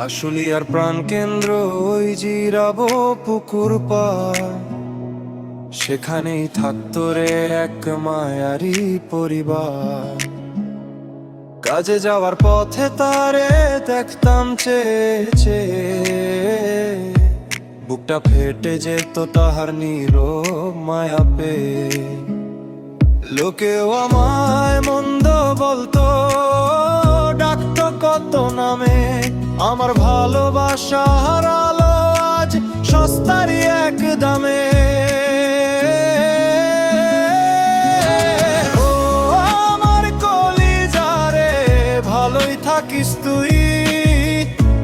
আশুলিয়ার প্রাণ কেন্দ্র ওই জিরাবো পুকুর পাড়, সেখানেই থাকতো রে এক মায়ারি পরিবার। কাজে যাওয়ার পথে তারে দেখতাম চেয়ে চেয়ে, বুকটা ফেটে যেত তাহার নীরব মায়া পেয়ে। লোকেও আমায় মন্দ বলতো, ডাকতো কত নামে, আমার ভালোবাসা হারালো আজ সস্তারই এক দামে। ও আমার কলিজা রে, ভালোই থাকিস তুই,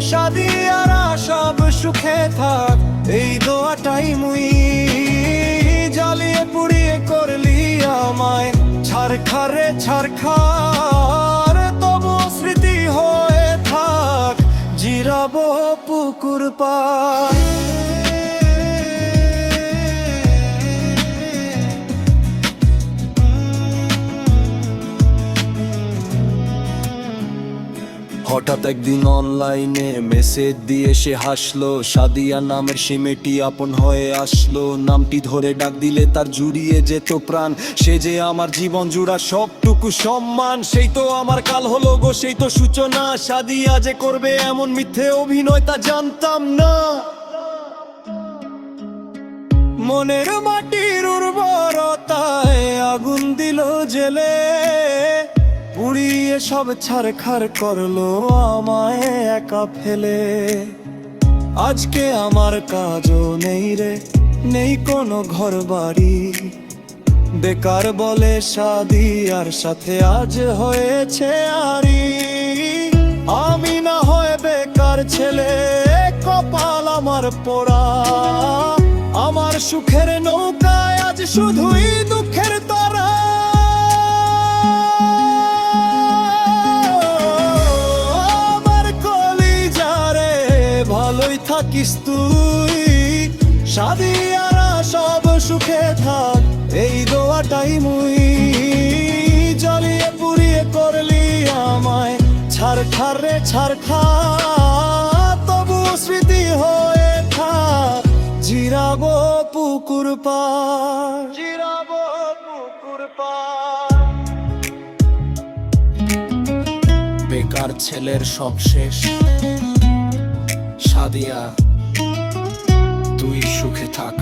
সাদিয়ারা সব সুখে থাক, এই দোয়াটাই মুই। জ্বালিয়ে পুড়িয়ে করলি আমায় ছারখার রে ছারখার, তবু স্মৃতি হয়ে থাক জিরাবো পুকুর পাড়। হঠাৎ একদিন অনলাইনে মেসেজ দিয়ে সে হাসলো, সাদিয়া নামের সে মেয়েটি আপন হয়ে আসলো। নামটি ধরে ডাক দিলে তার জুড়িয়ে যেত প্রাণ, সে যে আমার জীবন জুড়া সবটুকু সম্মান। সেই তো আমার কাল হলো গো, সেই তো সূচনা, সাদিয়া যে করবে এমন মিথ্যে অভিনয় তা জানতাম না। মনের মাটির উর্বরতায় আগুন দিল জেলে, পুড়িয়ে সব ছারখার করলো আমায় একা ফেলে। আজকে আমার কাজও নেই রে, নেই কোনো ঘর বাড়ি, বেকার বলে সাদিয়ার সাথে আজ হয়েছে আরি। আমি না হয় বেকার ছেলে, কপাল আমার পোড়া, আমার সুখের নৌকায় আজ শুধুই দুঃখের তারা। ভালোই থাকিস তুই, সাদিয়ারা সব সুখে থাক, এই দোয়াটাই মুই। জ্বালিয়ে পুড়িয়ে করলি আমায় ছারখার রে ছারখার, তবু স্মৃতি হয়ে থাক জিরাবো পুকুর পাড়, জিরাবো পুকুর পাড়। বেকার ছেলের সব শেষ, সাদিয়া তুই সুখে থাক।